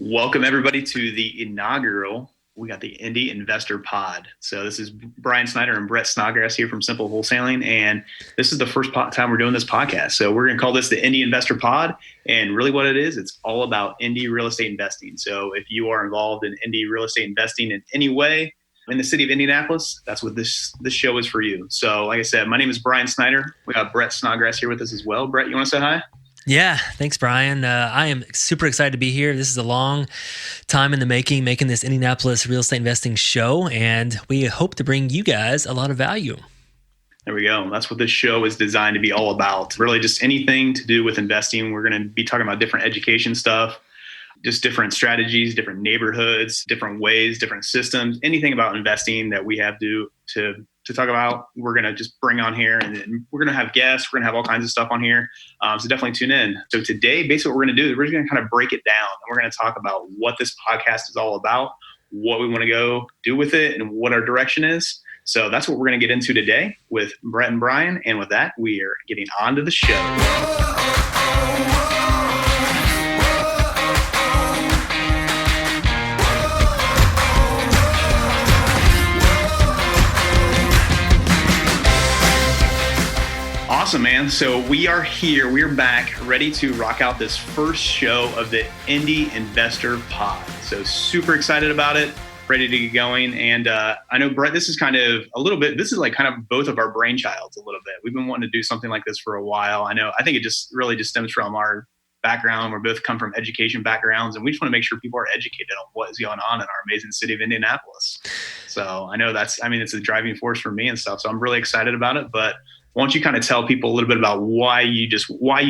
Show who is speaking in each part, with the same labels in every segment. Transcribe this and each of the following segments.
Speaker 1: Welcome everybody to the inaugural, we got the Indy Investor Pod. So this is Brian Snyder and Brett Snodgrass here from Simple Wholesaling. And this is the first time we're doing this podcast. So we're going to call this the Indy Investor Pod. And really what it is, it's all about Indy real estate investing. So if you are involved in Indy real estate investing in any way in the city of Indianapolis, that's what this show is for you. So like I said, my name is Brian Snyder. We got Brett Snodgrass here with us as well. Brett, you want to say hi?
Speaker 2: Yeah, thanks, Brian. I am super excited to be here. This is a long time in the making this Indianapolis real estate investing show, and we hope to bring you guys a lot of value.
Speaker 1: There we go. That's what this show is designed to be all about. Really just anything to do with investing. We're going to be talking about different education stuff, just different strategies, different neighborhoods, different ways, different systems, anything about investing that we have to talk about, we're going to just bring on here, and we're going to have guests. We're going to have all kinds of stuff on here. So definitely tune in. So today, basically what we're going to do is we're just going to kind of break it down, and we're going to talk about what this podcast is all about, what we want to go do with it, and what our direction is. So that's what we're going to get into today with Brett and Brian. And with that, we are getting on to the show. Awesome, man. So we are here. We're back, ready to rock out this first show of the Indy Investor Pod. So super excited about it, ready to get going. And I know, Brett, this is kind of a little bit, this is like kind of both of our brainchilds a little bit. We've been wanting to do something like this for a while. I think it just really just stems from our background. We both come from education backgrounds, and we just want to make sure people are educated on what is going on in our amazing city of Indianapolis. So I know it's a driving force for me and stuff. So I'm really excited about it. But why don't you kind of tell people a little bit about why you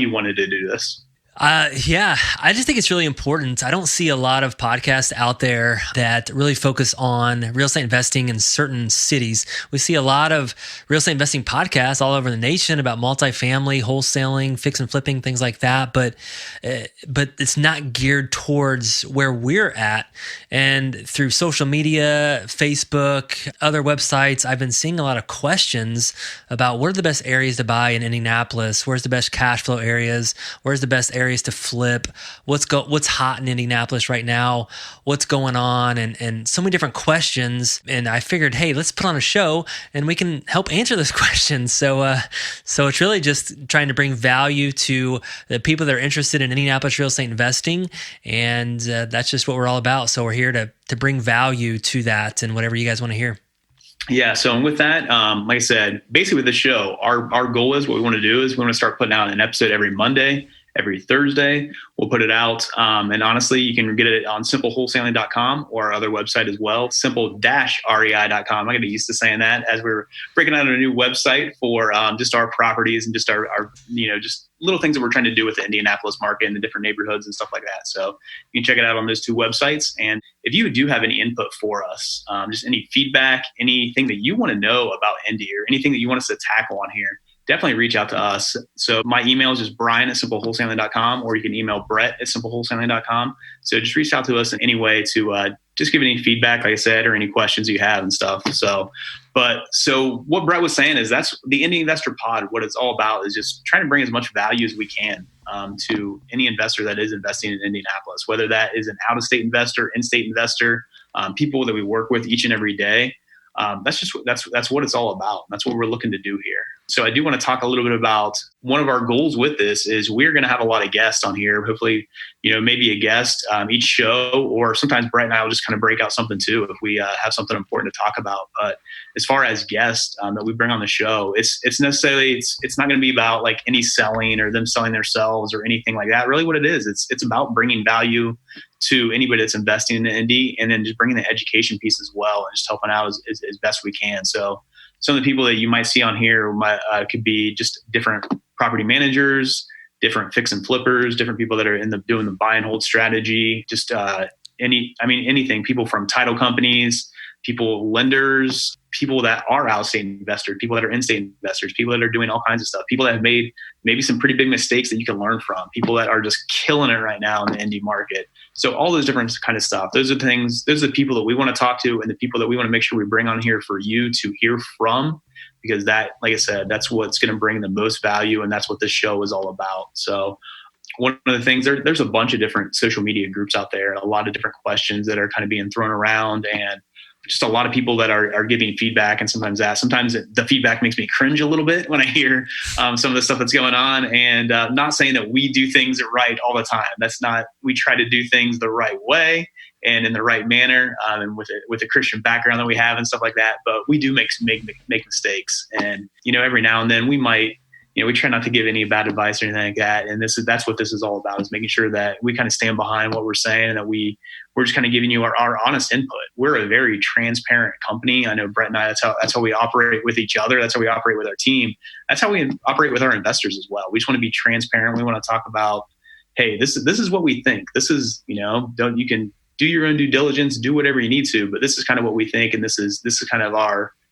Speaker 1: wanted to do this?
Speaker 2: Yeah, I just think it's really important. I don't see a lot of podcasts out there that really focus on real estate investing in certain cities. We see a lot of real estate investing podcasts all over the nation about multifamily, wholesaling, fix and flipping, things like that. But it's not geared towards where we're at. And through social media, Facebook, other websites, I've been seeing a lot of questions about what are the best areas to buy in Indianapolis? Where's the best cash flow areas? Where's the best areas to flip, what's hot in Indianapolis right now, what's going on, and so many different questions. And I figured, hey, let's put on a show and we can help answer those questions. So it's really just trying to bring value to the people that are interested in Indianapolis real estate investing, and that's just what we're all about. So we're here to bring value to that and whatever you guys want to hear.
Speaker 1: Yeah. So with that, like I said, basically with the show, our goal is what we want to do is we want to start putting out an episode every Monday. Every Thursday, we'll put it out. And honestly, you can get it on simplewholesaling.com or our other website as well, simple-rei.com. I get used to saying that as we're breaking out a new website for just our properties and just our just little things that we're trying to do with the Indianapolis market and the different neighborhoods and stuff like that. So you can check it out on those two websites. And if you do have any input for us, just any feedback, anything that you want to know about Indy or anything that you want us to tackle on here, definitely reach out to us. So my email is just brian@simplewholesaling.com, or you can email brett@simplewholesaling.com. So just reach out to us in any way to just give any feedback, like I said, or any questions you have and stuff. So what Brett was saying is that's the Indy Investor Pod. What it's all about is just trying to bring as much value as we can to any investor that is investing in Indianapolis, whether that is an out-of-state investor, in-state investor, people that we work with each and every day. That's what it's all about. That's what we're looking to do here. So I do want to talk a little bit about one of our goals with this is we're going to have a lot of guests on here. Hopefully, maybe a guest each show, or sometimes Brett and I will just kind of break out something too if we have something important to talk about. But as far as guests that we bring on the show, it's not going to be about like any selling or them selling themselves or anything like that. Really, what it is, it's about bringing value to anybody that's investing in Indy, and then just bringing the education piece as well, and just helping out as best we can. So some of the people that you might see on here could be just different property managers, different fix and flippers, different people that are doing the buy and hold strategy, just anything, people from title companies, lenders, people that are out-of-state investors, people that are in-state investors, people that are doing all kinds of stuff, people that have made maybe some pretty big mistakes that you can learn from, people that are just killing it right now in the Indy market. So all those different kind of stuff, those are the people that we want to talk to, and the people that we want to make sure we bring on here for you to hear from, because that, like I said, that's what's going to bring the most value, and that's what this show is all about. So one of the things there's a bunch of different social media groups out there, a lot of different questions that are kind of being thrown around, and just a lot of people that are giving feedback. And sometimes the feedback makes me cringe a little bit when I hear some of the stuff that's going on. And not saying that we do things right all the time. That's not, we try to do things the right way and in the right manner, and with the Christian background that we have and stuff like that. But we do make mistakes. And, every now and then we might, we try not to give any bad advice or anything like that. And that's what this is all about, is making sure that we kind of stand behind what we're saying, and that we're just kind of giving you our honest input. We're a very transparent company. I know Brett and I, that's how we operate with each other. That's how we operate with our team. That's how we operate with our investors as well. We just want to be transparent. We want to talk about, hey, this is what we think. This is, you can do your own due diligence, do whatever you need to, but this is kind of what we think. And this is kind of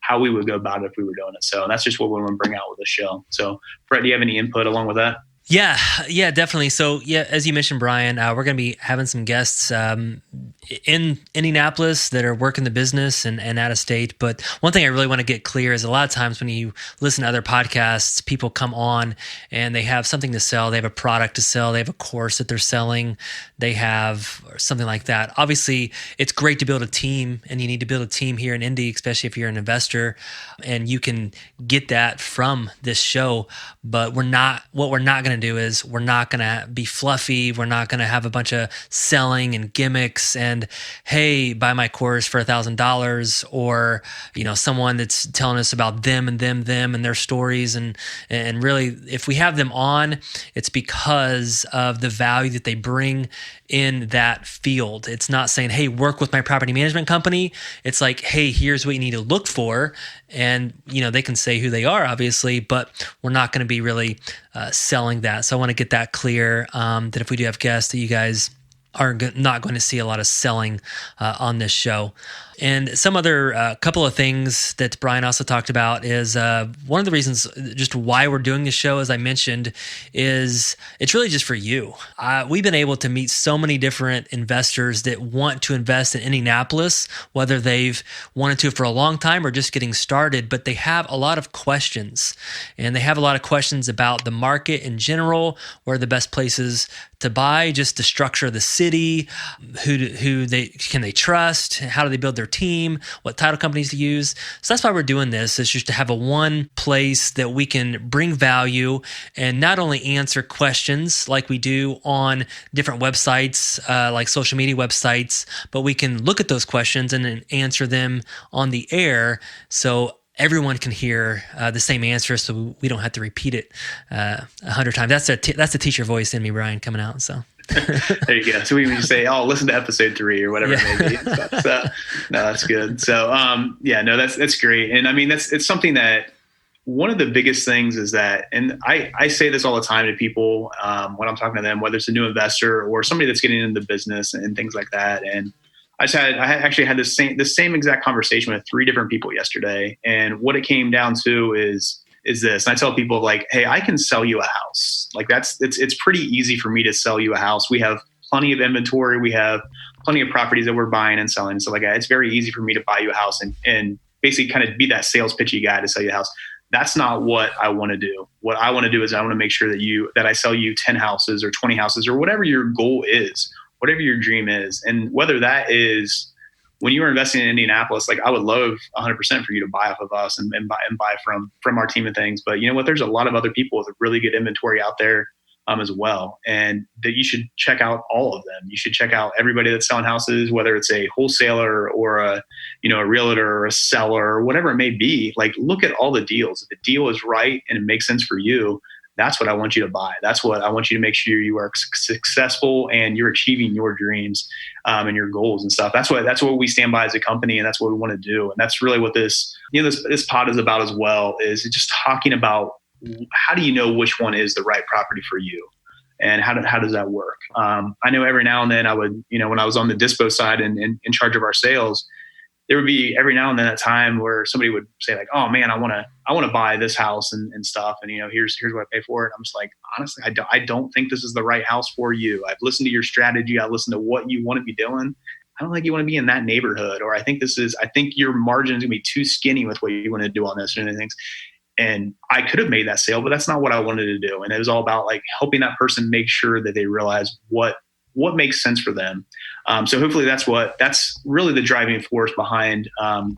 Speaker 1: how we would go about it if we were doing it. So that's just what we want to bring out with the show. So Brett, do you have any input along with that?
Speaker 2: Yeah, definitely. So as you mentioned, Brian, we're going to be having some guests in Indianapolis that are working the business and out of state. But one thing I really want to get clear is a lot of times when you listen to other podcasts, people come on and they have something to sell. They have a product to sell. They have a course that they're selling. They have something like that. Obviously, it's great to build a team, and you need to build a team here in Indy, especially if you're an investor, and you can get that from this show. But what we're not going to do is we're not going to be fluffy. We're not going to have a bunch of selling and gimmicks and, hey, buy my course for $1,000, or, someone that's telling us about them and their stories. And really, if we have them on, it's because of the value that they bring in that field. It's not saying, hey, work with my property management company. It's like, hey, here's what you need to look for. And, they can say who they are, obviously, but we're not going to be really selling that. So I want to get that clear, that if we do have guests, that you guys are not going to see a lot of selling on this show. And some other couple of things that Brian also talked about is one of the reasons just why we're doing this show, as I mentioned, is it's really just for you. We've been able to meet so many different investors that want to invest in Indianapolis, whether they've wanted to for a long time or just getting started, but they have a lot of questions. And they have a lot of questions about the market in general, where are the best places to buy, just the structure of the city, who they can they trust, how do they build their team, what title companies to use. So that's why we're doing this, is just to have a one place that we can bring value and not only answer questions like we do on different websites, like social media websites, but we can look at those questions and then answer them on the air, so everyone can hear the same answer, so we don't have to repeat it 100 times. That's the teacher voice in me, Brian, coming out. So
Speaker 1: there you go. So we can just say, "Oh, listen to episode 3 or whatever it may be." So, no, that's good. So, that's great. And I mean, it's something that one of the biggest things is that, and I say this all the time to people when I'm talking to them, whether it's a new investor or somebody that's getting into the business and things like that. And I actually had the same exact conversation with 3 different people yesterday. And what it came down to is this. And I tell people, like, hey, I can sell you a house. Like, it's pretty easy for me to sell you a house. We have plenty of inventory. We have plenty of properties that we're buying and selling. So like, it's very easy for me to buy you a house and basically kind of be that sales pitchy guy to sell you a house. That's not what I want to do. What I want to do is I want to make sure that I sell you 10 houses or 20 houses or whatever your goal is, whatever your dream is. And whether that is when you are investing in Indianapolis, like, I would love 100% for you to buy off of us and buy from our team and things. But you know what? There's a lot of other people with really good inventory out there as well. And that you should check out all of them. You should check out everybody that's selling houses, whether it's a wholesaler or a realtor or a seller or whatever it may be. Like, look at all the deals. If the deal is right and it makes sense for you, that's what I want you to buy. That's what I want you to make sure you are successful and you're achieving your dreams and your goals and stuff. That's what we stand by as a company, and that's what we want to do. And that's really what this pod is about as well, is just talking about how do you know which one is the right property for you, and how does that work? I know every now and then I would, when I was on the dispo side and in charge of our sales, there would be every now and then a time where somebody would say, like, oh man, I want to buy this house and stuff. And, here's what I pay for it. I'm just like, honestly, I don't think this is the right house for you. I've listened to your strategy. I listened to what you want to be doing. I don't think you want to be in that neighborhood. Or I think your margin is going to be too skinny with what you want to do on this and things. And I could have made that sale, but that's not what I wanted to do. And it was all about like helping that person make sure that they realize what makes sense for them. So hopefully that's really the driving force behind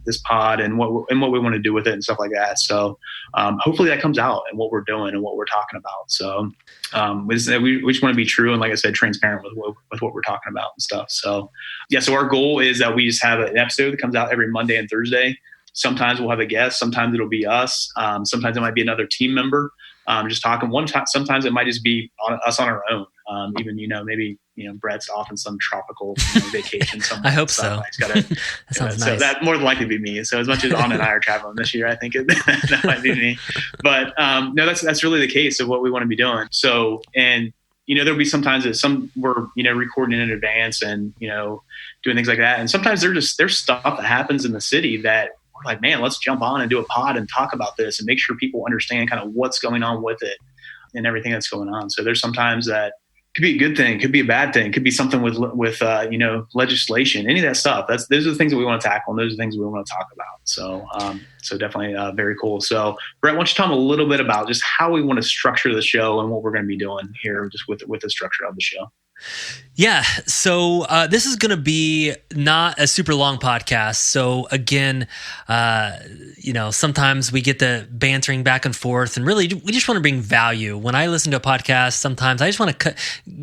Speaker 1: this pod and what we want to do with it and stuff like that. So hopefully that comes out and what we're doing and what we're talking about. So we just want to be true and, like I said, transparent with what we're talking about and stuff. So yeah, so our goal is that we just have an episode that comes out every Monday and Thursday. Sometimes we'll have a guest. Sometimes it'll be us. Sometimes it might be another team member just talking. One time, sometimes it might just be us on our own. Even maybe Brett's off in some tropical vacation somewhere.
Speaker 2: I hope so.
Speaker 1: That
Speaker 2: sounds nice.
Speaker 1: So that more than likely be me. So as much as Anna and I are traveling this year, I think that might be me. But no, that's really the case of what we want to be doing. So and there'll be sometimes that we're recording in advance and doing things like that. And sometimes there's stuff that happens in the city that we're like, man, let's jump on and do a pod and talk about this and make sure people understand kind of what's going on with it and everything that's going on. So there's sometimes that could be a good thing, could be a bad thing, could be something with legislation, any of that stuff. Those are the things that we want to tackle, and those are the things we want to talk about. So so definitely very cool. So Brett, why don't you tell them a little bit about just how we want to structure the show and what we're going to be doing here just with the structure of the show.
Speaker 2: Yeah. So this is going to be not a super long podcast. So again, sometimes we get the bantering back and forth, and really we just want to bring value. When I listen to a podcast, sometimes I just want to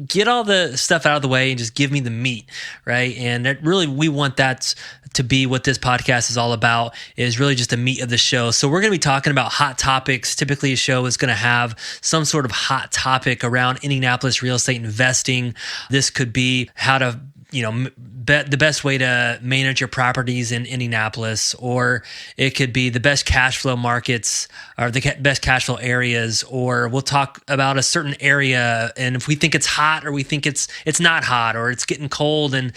Speaker 2: get all the stuff out of the way and just give me the meat, right? And we want that to be what this podcast is all about, is really just the meat of the show. So we're going to be talking about hot topics. Typically a show is going to have some sort of hot topic around Indianapolis real estate investing. This could be how to, the best way to manage your properties in Indianapolis, or it could be the best cash flow markets or the best cash flow areas, or we'll talk about a certain area and if we think it's hot or we think it's not hot or it's getting cold and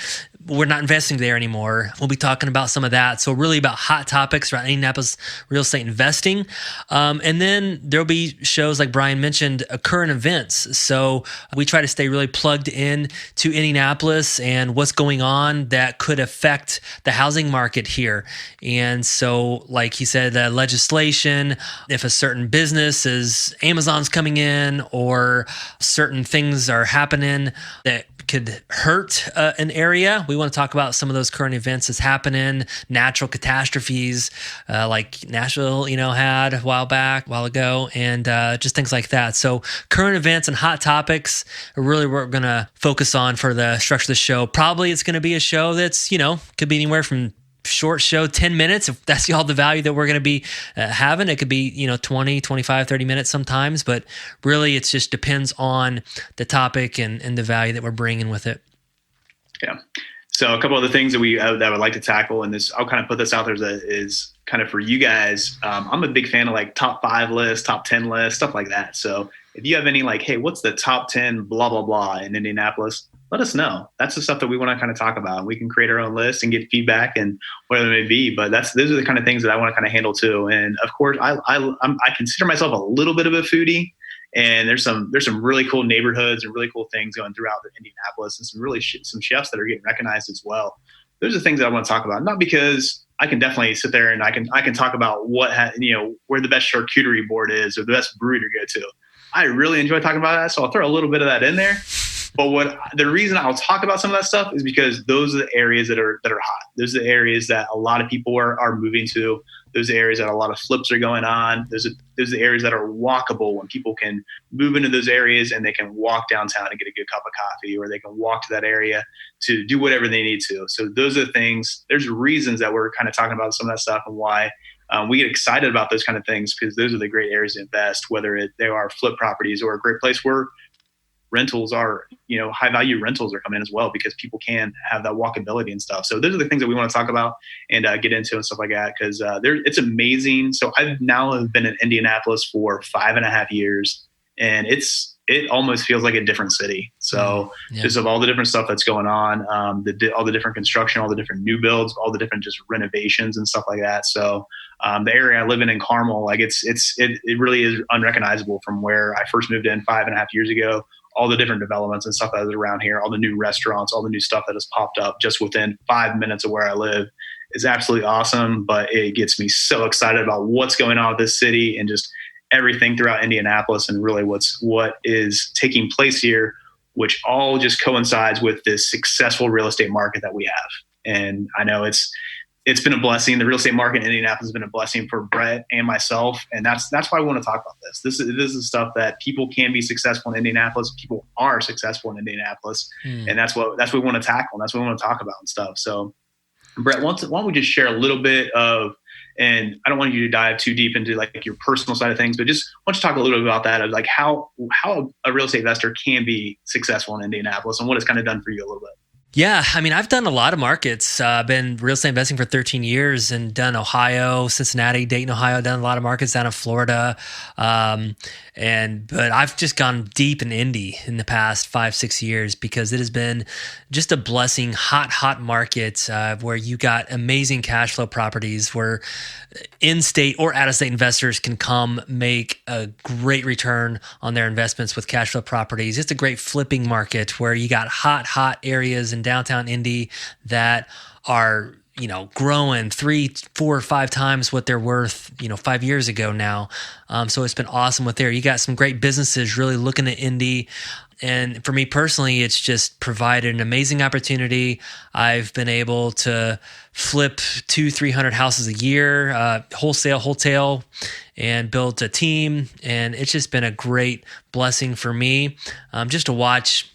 Speaker 2: we're not investing there anymore. We'll be talking about some of that. So really about hot topics around Indianapolis real estate investing. And then there'll be shows like Brian mentioned, current events. So we try to stay really plugged in to Indianapolis and what's going on that could affect the housing market here. And so like he said, legislation, if a certain business is Amazon's coming in or certain things are happening that could hurt an area. We want to talk about some of those current events that's happening, natural catastrophes like Nashville, had a while ago, and just things like that. So current events and hot topics are really what we're going to focus on for the structure of the show. Probably it's going to be a show that's, could be anywhere from short show, 10 minutes, if that's all the value that we're going to be having. It could be 20, 25, 30 minutes sometimes, but really it just depends on the topic and the value that we're bringing with it.
Speaker 1: Yeah. So a couple of the things that that I would like to tackle, and this, I'll kind of put this out there is kind of for you guys. I'm a big fan of like top 5 lists, top 10 lists, stuff like that. So if you have any like, hey, what's the top 10 blah, blah, blah in Indianapolis, let us know. That's the stuff that we want to kind of talk about. We can create our own list and get feedback and whatever it may be. But those are the kind of things that I want to kind of handle too. And of course, I consider myself a little bit of a foodie. And there's some really cool neighborhoods and really cool things going throughout Indianapolis, and some really some chefs that are getting recognized as well. Those are things that I want to talk about. Not because I can definitely sit there and I can talk about where the best charcuterie board is or the best brewery to go to. I really enjoy talking about that, so I'll throw a little bit of that in there. But the reason I'll talk about some of that stuff is because those are the areas that are hot. Those are the areas that a lot of people are moving to. Those are the areas that a lot of flips are going on. Those are the areas that are walkable, when people can move into those areas and they can walk downtown and get a good cup of coffee, or they can walk to that area to do whatever they need to. So those are the things. There's reasons that we're kind of talking about some of that stuff and why we get excited about those kind of things, because those are the great areas to invest, whether they are flip properties or a great place where rentals are, high value rentals are coming in as well, because people can have that walkability and stuff. So those are the things that we want to talk about and get into and stuff like that, because it's amazing. So I've now been in Indianapolis for 5.5 years, and it almost feels like a different city. So just of all the different stuff that's going on, all the different construction, all the different new builds, all the different just renovations and stuff like that. So the area I live in Carmel, like it really is unrecognizable from where I first moved in 5.5 years ago. All the different developments and stuff that is around here, all the new restaurants, all the new stuff that has popped up just within 5 minutes of where I live. is absolutely awesome, but it gets me so excited about what's going on with this city and just everything throughout Indianapolis and really what is taking place here, which all just coincides with this successful real estate market that we have. And I know it's been a blessing. The real estate market in Indianapolis has been a blessing for Brett and myself. And that's why I want to talk about this. This is stuff that people can be successful in Indianapolis. People are successful in Indianapolis. And that's what we want to tackle. And that's what we want to talk about and stuff. So Brett, why don't we just share a little bit of, and I don't want you to dive too deep into like your personal side of things, but just why don't you talk a little bit about that, of like how a real estate investor can be successful in Indianapolis and what it's kind of done for you a little bit.
Speaker 2: Yeah, I mean, I've done a lot of markets. I've been real estate investing for 13 years and done Ohio, Cincinnati, Dayton, Ohio, done a lot of markets down in Florida. But I've just gone deep in Indy in the past 5-6 years because it has been just a blessing, hot market where you got amazing cash flow properties where in-state or out-of-state investors can come make a great return on their investments with cash flow properties. It's a great flipping market where you got hot areas in downtown Indy that are, growing 3, 4, 5 times what they're worth, 5 years ago now. So it's been awesome with there. You got some great businesses really looking at Indy. And for me personally, it's just provided an amazing opportunity. I've been able to flip 200-300 houses a year, wholesale, and build a team. And it's just been a great blessing for me just to watch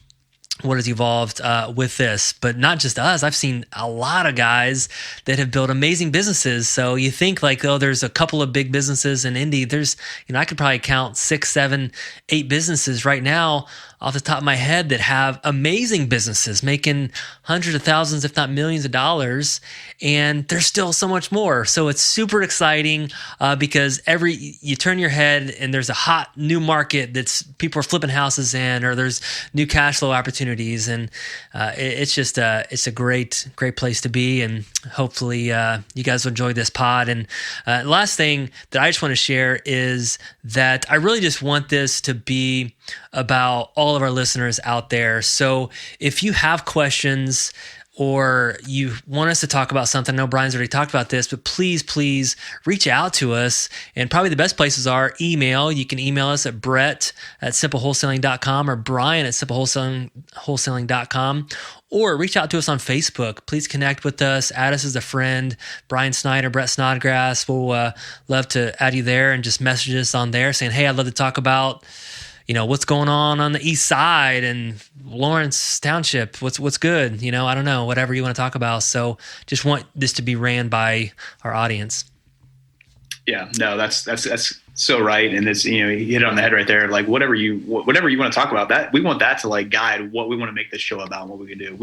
Speaker 2: what has evolved with this, but not just us. I've seen a lot of guys that have built amazing businesses. So you think like, oh, there's a couple of big businesses in Indy. There's, I could probably count 6, 7, 8 businesses right now off the top of my head that have amazing businesses making hundreds of thousands, if not millions of dollars. And there's still so much more. So it's super exciting because you turn your head and there's a hot new market that's people are flipping houses in, or there's new cash flow opportunities. And it's a great place to be. And hopefully you guys will enjoy this pod. And last thing that I just want to share is that I really just want this to be about all of our listeners out there. So if you have questions or you want us to talk about something, I know Brian's already talked about this, but please reach out to us. And probably the best places are email. You can email us at brett@simplewholesaling.com or brian@simplewholesaling.com, or reach out to us on Facebook. Please connect with us. Add us as a friend. Brian Snyder, Brett Snodgrass. We'll love to add you there and just message us on there saying, hey, I'd love to talk about what's going on the east side and Lawrence Township, what's good, I don't know, whatever you want to talk about. So just want this to be ran by our audience.
Speaker 1: Yeah, no, that's so right. And it's, you hit it on the head right there. Like whatever you want to talk about, that we want that to like guide what we want to make this show about and what we can do.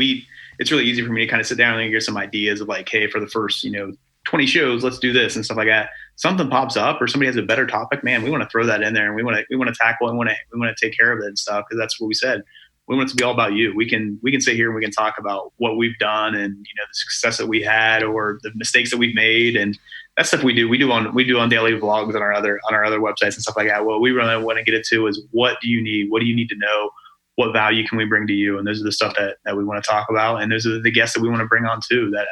Speaker 1: It's really easy for me to kind of sit down and get some ideas of like, hey, for the first, 20 shows, let's do this and stuff like that. Something pops up or somebody has a better topic, man, we want to throw that in there and we want to tackle it and we want to take care of it and stuff. Cause that's what we said. We want it to be all about you. We can sit here and we can talk about what we've done and, the success that we had or the mistakes that we've made. And that stuff we do on daily vlogs on our other websites and stuff like that. What we really want to get into is what do you need? What do you need to know? What value can we bring to you? And those are the stuff that we want to talk about. And those are the guests that we want to bring on too, that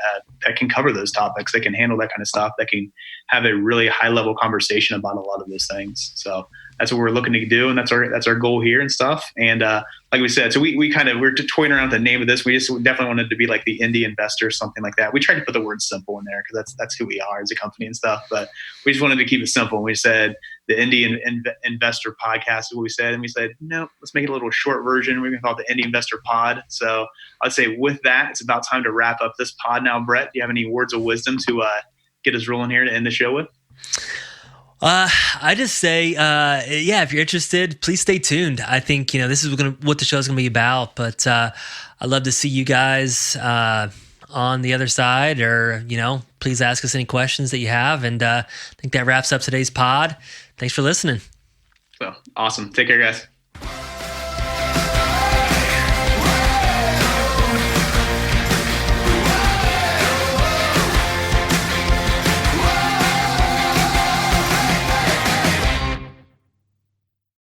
Speaker 1: can cover those topics, that can handle that kind of stuff, that can have a really high level conversation about a lot of those things. So that's what we're looking to do. And that's our goal here and stuff. And like we said, so we're toying around with the name of this. We definitely wanted it to be like the Indy Investor, something like that. We tried to put the word simple in there because that's who we are as a company and stuff. But we just wanted to keep it simple. And we said the Indy Investor Podcast is what we said. And we said, no, let's make it a little short version. We're going to call it the Indy Investor Pod. So I'd say with that, it's about time to wrap up this pod now. Brett, do you have any words of wisdom to get us rolling here to end the show with?
Speaker 2: I just say, if you're interested, please stay tuned. I think, this is what the show is going to be about, but I'd love to see you guys on the other side, or, please ask us any questions that you have. And I think that wraps up today's pod. Thanks for listening.
Speaker 1: So awesome. Take care, guys.